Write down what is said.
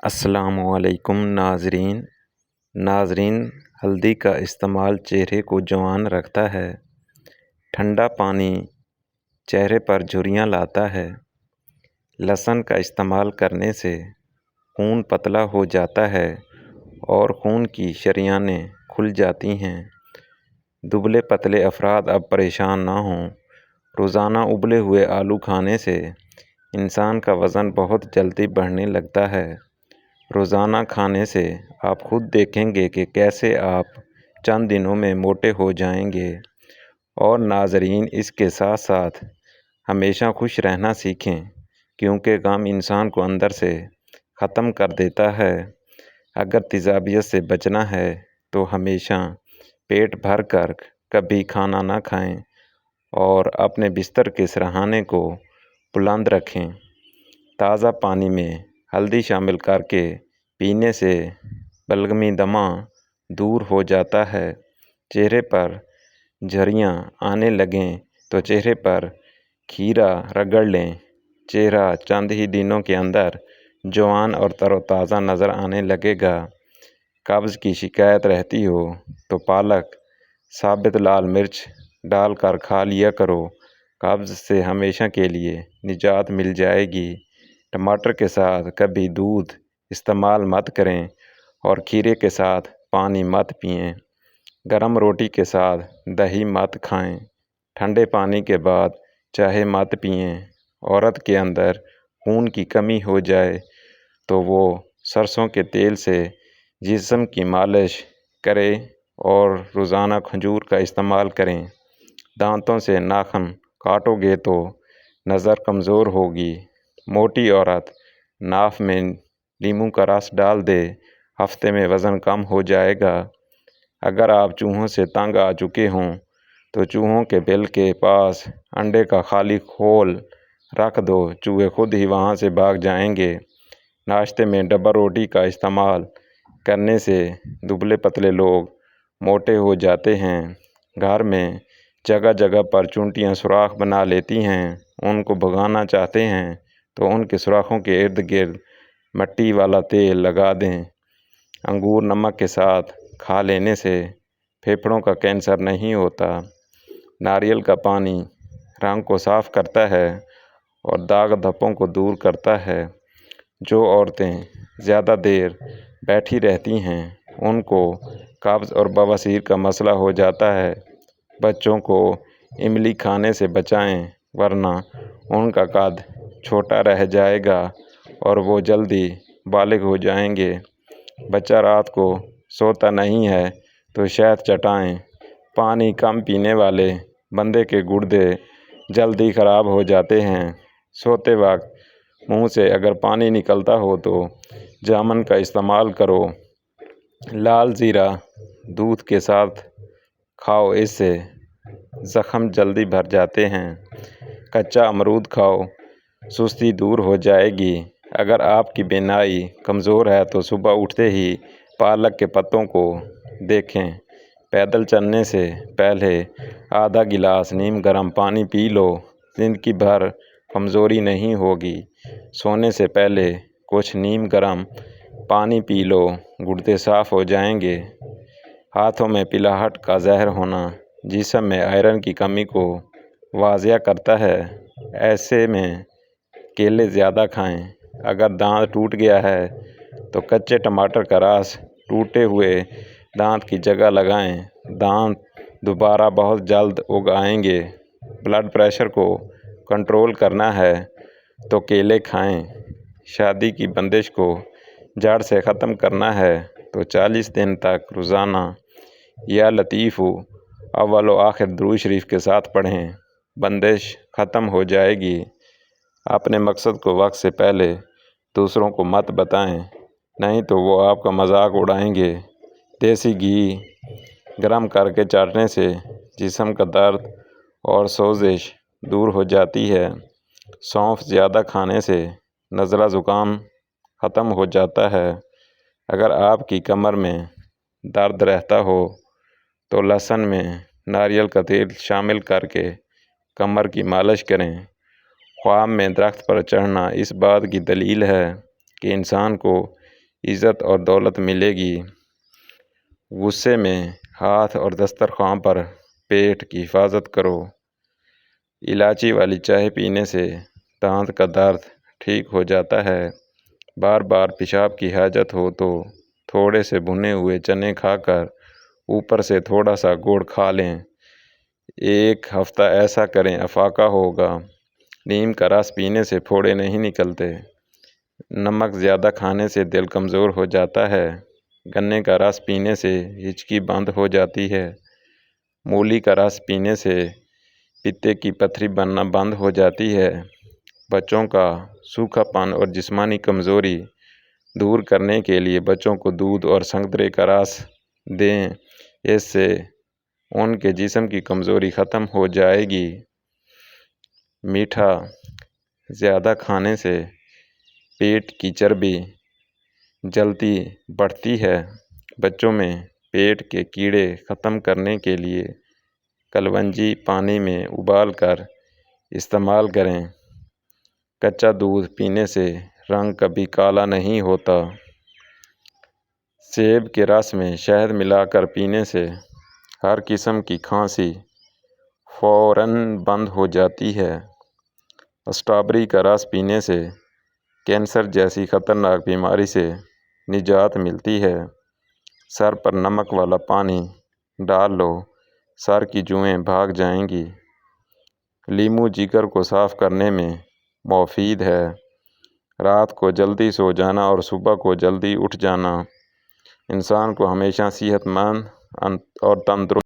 السلام علیکم ناظرین ہلدی کا استعمال چہرے کو جوان رکھتا ہے۔ ٹھنڈا پانی چہرے پر جھریاں لاتا ہے۔ لہسن کا استعمال کرنے سے خون پتلا ہو جاتا ہے اور خون کی شریانیں کھل جاتی ہیں۔ دبلے پتلے افراد اب پریشان نہ ہوں۔ روزانہ ابلے ہوئے آلو کھانے سے انسان کا وزن بہت جلدی بڑھنے لگتا ہے۔ روزانہ کھانے سے آپ خود دیکھیں گے کہ کیسے آپ چند دنوں میں موٹے ہو جائیں گے۔ اور ناظرین، اس کے ساتھ ساتھ ہمیشہ خوش رہنا سیکھیں، کیونکہ غم انسان کو اندر سے ختم کر دیتا ہے۔ اگر تیزابیت سے بچنا ہے تو ہمیشہ پیٹ بھر کر کبھی کھانا نہ کھائیں اور اپنے بستر کے سرہانے کو بلند رکھیں۔ تازہ پانی میں ہلدی شامل کر کے پینے سے بلغمی دمہ دور ہو جاتا ہے۔ چہرے پر جھریاں آنے لگیں تو چہرے پر کھیرا رگڑ لیں۔ چہرہ چند ہی دنوں کے اندر جوان اور تر و تازہ نظر آنے لگے گا۔ قبض کی شکایت رہتی ہو تو پالک، ثابت لال مرچ ڈال کر کھا لیا کرو۔ قبض سے ہمیشہ کے لیے نجات مل جائے گی۔ ٹماٹر کے ساتھ کبھی دودھ استعمال مت کریں اور کھیرے کے ساتھ پانی مت پئیں۔ گرم روٹی کے ساتھ دہی مت کھائیں۔ ٹھنڈے پانی کے بعد چائے مت پئیں۔ عورت کے اندر خون کی کمی ہو جائے تو وہ سرسوں کے تیل سے جسم کی مالش کرے اور روزانہ کھجور کا استعمال کریں۔ دانتوں سے ناخن کاٹو گے تو نظر کمزور ہوگی۔ موٹی عورت ناف میں لیموں کا رس ڈال دے، ہفتے میں وزن کم ہو جائے گا۔ اگر آپ چوہوں سے تنگ آ چکے ہوں تو چوہوں کے بل کے پاس انڈے کا خالی کھول رکھ دو، چوہے خود ہی وہاں سے بھاگ جائیں گے۔ ناشتے میں ڈبل روٹی کا استعمال کرنے سے دبلے پتلے لوگ موٹے ہو جاتے ہیں۔ گھر میں جگہ جگہ پر چونٹیاں سوراخ بنا لیتی ہیں، ان کو بھگانا چاہتے ہیں تو ان کے سوراخوں کے ارد گرد مٹی والا تیل لگا دیں۔ انگور نمک کے ساتھ کھا لینے سے پھیپھڑوں کا کینسر نہیں ہوتا۔ ناریل کا پانی رنگ کو صاف کرتا ہے اور داغ دھبوں کو دور کرتا ہے۔ جو عورتیں زیادہ دیر بیٹھی رہتی ہیں ان کو قبض اور بواسیر کا مسئلہ ہو جاتا ہے۔ بچوں کو املی کھانے سے بچائیں، ورنہ ان کا قد چھوٹا رہ جائے گا اور وہ جلدی بالغ ہو جائیں گے۔ بچہ رات کو سوتا نہیں ہے تو شہد چٹائیں۔ پانی کم پینے والے بندے کے گردے جلدی خراب ہو جاتے ہیں۔ سوتے وقت منہ سے اگر پانی نکلتا ہو تو جامن کا استعمال کرو۔ لال زیرہ دودھ کے ساتھ کھاؤ، اس سے زخم جلدی بھر جاتے ہیں۔ کچا امرود کھاؤ، سستی دور ہو جائے گی۔ اگر آپ کی بینائی کمزور ہے تو صبح اٹھتے ہی پالک کے پتوں کو دیکھیں۔ پیدل چلنے سے پہلے آدھا گلاس نیم گرم پانی پی لو، زندگی بھر کمزوری نہیں ہوگی۔ سونے سے پہلے کچھ نیم گرم پانی پی لو، گردے صاف ہو جائیں گے۔ ہاتھوں میں پلاہٹ کا زہر ہونا جسم میں آئرن کی کمی کو واضح کرتا ہے۔ ایسے میں کیلے زیادہ کھائیں۔ اگر دانت ٹوٹ گیا ہے تو کچے ٹماٹر کا رس ٹوٹے ہوئے دانت کی جگہ لگائیں، دانت دوبارہ بہت جلد اگ آئیں گے۔ بلڈ پریشر کو کنٹرول کرنا ہے تو کیلے کھائیں۔ شادی کی بندش کو جڑ سے ختم کرنا ہے تو 40 دن تک روزانہ یا لطیف اول و آخر درود شریف کے ساتھ پڑھیں، بندش ختم ہو جائے گی۔ اپنے مقصد کو وقت سے پہلے دوسروں کو مت بتائیں، نہیں تو وہ آپ کا مذاق اڑائیں گے۔ دیسی گھی گرم کر کے چاٹنے سے جسم کا درد اور سوزش دور ہو جاتی ہے۔ سونف زیادہ کھانے سے نزلہ زکام ختم ہو جاتا ہے۔ اگر آپ کی کمر میں درد رہتا ہو تو لہسن میں ناریل کا تیل شامل کر کے کمر کی مالش کریں۔ خواب میں درخت پر چڑھنا اس بات کی دلیل ہے کہ انسان کو عزت اور دولت ملے گی۔ غصے میں ہاتھ اور دسترخوان پر پیٹ کی حفاظت کرو۔ الائچی والی چائے پینے سے دانت کا درد ٹھیک ہو جاتا ہے۔ بار بار پیشاب کی حاجت ہو تو تھوڑے سے بھنے ہوئے چنے کھا کر اوپر سے تھوڑا سا گڑ کھا لیں۔ 1 ہفتہ ایسا کریں، افاقہ ہوگا۔ نیم کا رس پینے سے پھوڑے نہیں نکلتے۔ نمک زیادہ کھانے سے دل کمزور ہو جاتا ہے۔ گنے کا رس پینے سے ہچکی بند ہو جاتی ہے۔ مولی کا رس پینے سے پتے کی پتھری بننا بند ہو جاتی ہے۔ بچوں کا سوکھا پن اور جسمانی کمزوری دور کرنے کے لیے بچوں کو دودھ اور سنترے کا رس دیں، اس سے ان کے جسم کی کمزوری ختم ہو جائے گی۔ میٹھا زیادہ کھانے سے پیٹ کی چربی جلدی بڑھتی ہے۔ بچوں میں پیٹ کے کیڑے ختم کرنے کے لیے کلونجی پانی میں ابال کر استعمال کریں۔ کچا دودھ پینے سے رنگ کبھی کالا نہیں ہوتا۔ سیب کے رس میں شہد ملا کر پینے سے ہر قسم کی کھانسی فوراً بند ہو جاتی ہے۔ اسٹرابیری کا رس پینے سے کینسر جیسی خطرناک بیماری سے نجات ملتی ہے۔ سر پر نمک والا پانی ڈال لو، سر کی جوئیں بھاگ جائیں گی۔ لیموں جگر کو صاف کرنے میں مفید ہے۔ رات کو جلدی سو جانا اور صبح کو جلدی اٹھ جانا انسان کو ہمیشہ صحت مند اور تندرست